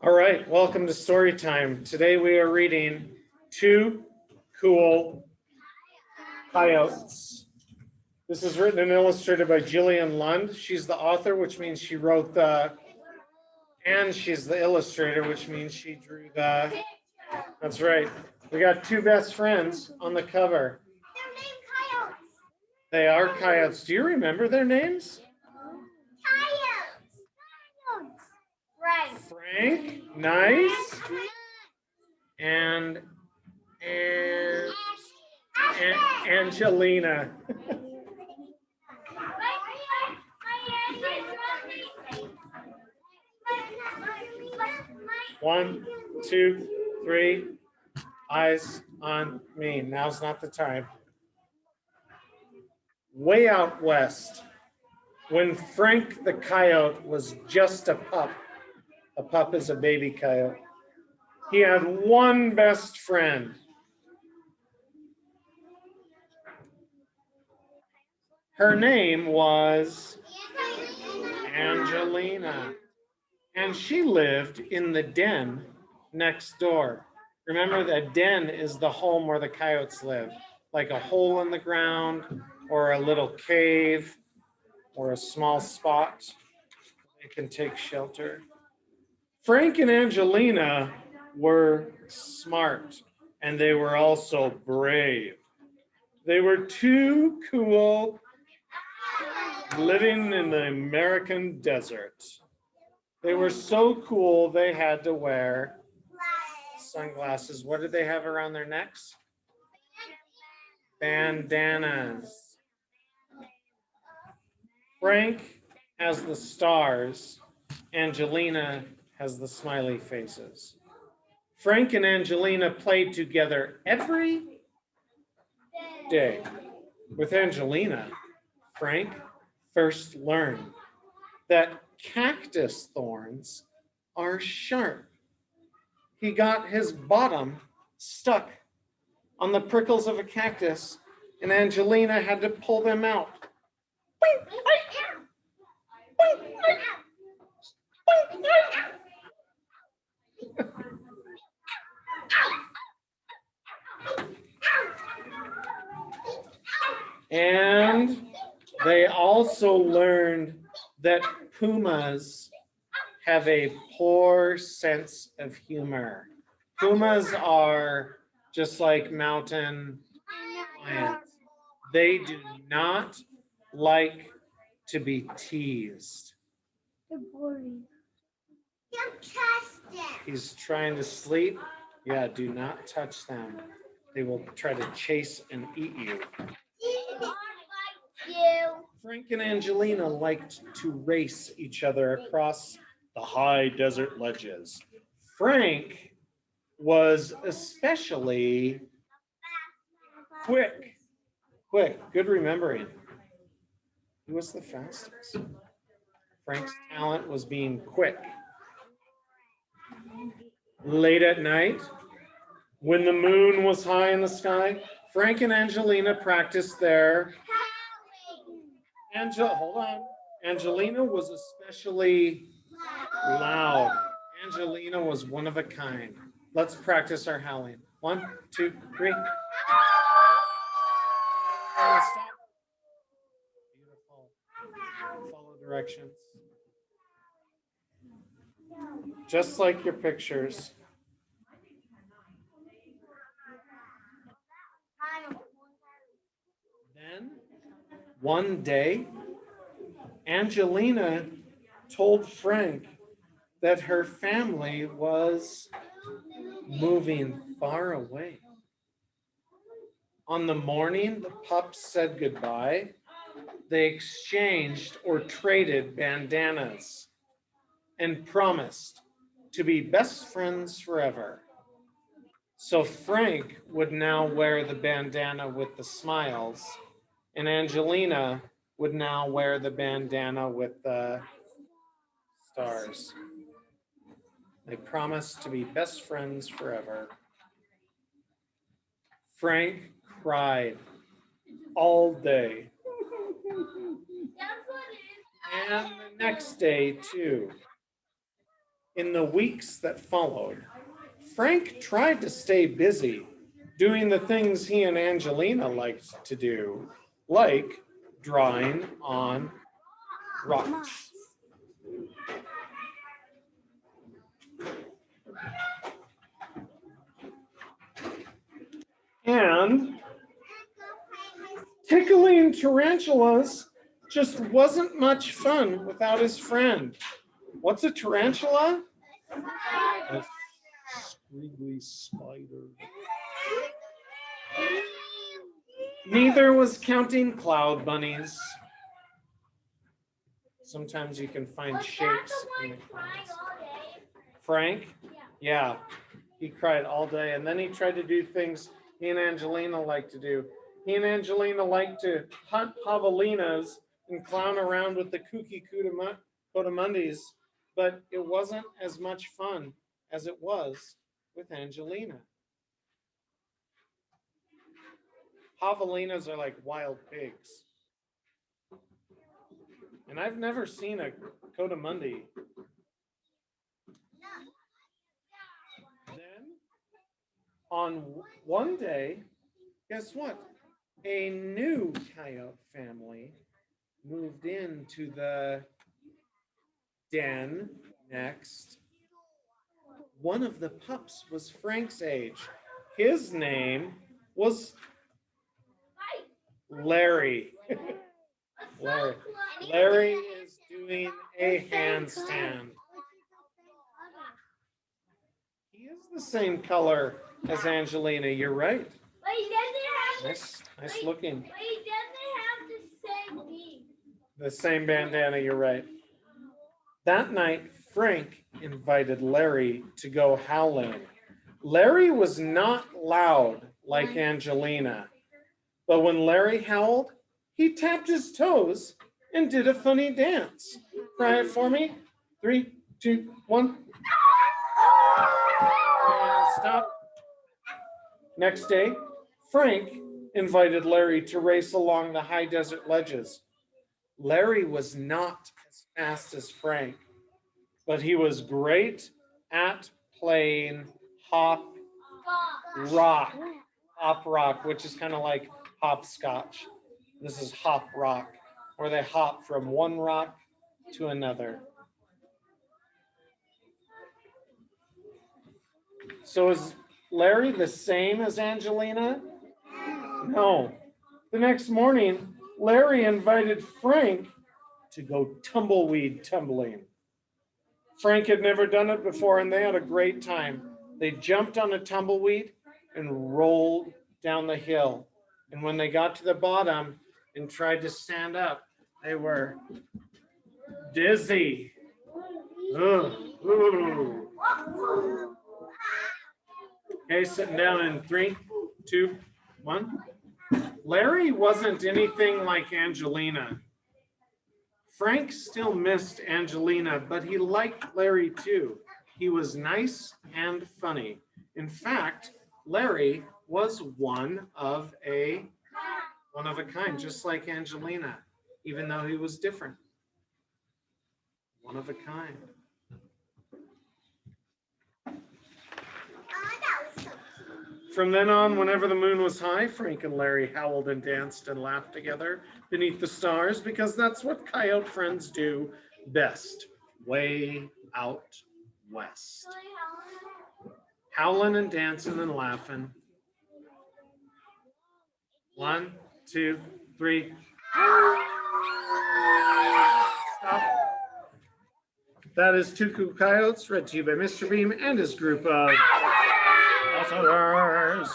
All right, welcome to story time. Today we are reading Two Cool Coyotes. This is written and illustrated by Jillian Lund. She's the author, which means she wrote and she's the illustrator, which means she drew that's right. We got two best friends on the cover. They're named coyotes. They are coyotes. Do you remember their names? Coyotes. Frank, nice, and Angelina. One, two, three. Eyes on me. Now's not the time. Way out west, when Frank the coyote was just a pup is a baby coyote, he had one best friend. Her name was Angelina, and she lived in the den next door. Remember, the den is the home where the coyotes live, like a hole in the ground or a little cave or a small spot they can take shelter. Frank and Angelina were smart, and they were also brave. They were too cool living in the American desert. They were so cool they had to wear sunglasses. What did they have around their necks? Bandanas. Frank has the stars. Angelina has the smiley faces. Frank and Angelina played together every day. With Angelina, Frank first learned that cactus thorns are sharp. He got his bottom stuck on the prickles of a cactus, and Angelina had to pull them out. And they also learned that pumas have a poor sense of humor. Pumas are just like mountain lions. They do not like to be teased. They're boring. Don't touch them. He's trying to sleep. Yeah, do not touch them. They will try to chase and eat you. Frank and Angelina liked to race each other across the high desert ledges. Frank was especially quick. Good remembering. He was the fastest. Frank's talent was being quick. Late at night, when the moon was high in the sky, Frank and Angelina practiced their hold on. Angelina was especially loud. Angelina was one of a kind. Let's practice our howling. 1, 2, 3. Stop. Beautiful. Follow directions. Just like your pictures. Then, one day, Angelina told Frank that her family was moving far away. On the morning the pups said goodbye, they exchanged or traded bandanas and promised to be best friends forever. So Frank would now wear the bandana with the smiles, and Angelina would now wear the bandana with the stars. They promised to be best friends forever. Frank cried all day. And the next day, too. In the weeks that followed, Frank tried to stay busy doing the things he and Angelina liked to do, like drawing on rocks. And tickling tarantulas just wasn't much fun without his friend. What's a tarantula? A squiggly spider. Neither was counting cloud bunnies. Sometimes you can find shapes in the clouds. Frank? Yeah, he cried all day. And then he tried to do things he and Angelina liked to do. He and Angelina liked to hunt javelinas and clown around with the kooky coatimundis, but it wasn't as much fun as it was with Angelina. Javelinas are like wild pigs. And I've never seen a coatimundi. Then on one day, guess what? A new coyote family moved into the den next. One of the pups was Frank's age. His name was Larry. Larry. Larry is doing a handstand. He is the same color as Angelina. You're right. Nice looking. The same bandana. You're right. That night, Frank invited Larry to go howling. Larry was not loud like Angelina, but when Larry howled, he tapped his toes and did a funny dance. Try it for me. 3, 2, 1. And stop. Next day, Frank invited Larry to race along the high desert ledges. Larry was not as fast as Frank, but he was great at playing hop rock. Hop rock, which is kind of like hopscotch. This is hop rock, where they hop from one rock to another. So is Larry the same as Angelina? No. The next morning, Larry invited Frank to go tumbleweed tumbling. Frank had never done it before, and they had a great time. They jumped on a tumbleweed and rolled down the hill. And when they got to the bottom and tried to stand up, they were dizzy. Ugh. Ooh. Okay, sitting down in 3, 2, 1. Larry wasn't anything like Angelina. Frank still missed Angelina, but he liked Larry too. He was nice and funny. In fact, Larry was one of a kind, just like Angelina, even though he was different. One of a kind. From then on, whenever the moon was high, Frank and Larry howled and danced and laughed together beneath the stars because that's what coyote friends do best, way out west. Howling and dancing and laughing. 1, 2, 3. Stop. That is Two Cool Coyotes, read to you by Mr. Beam and his group of officers.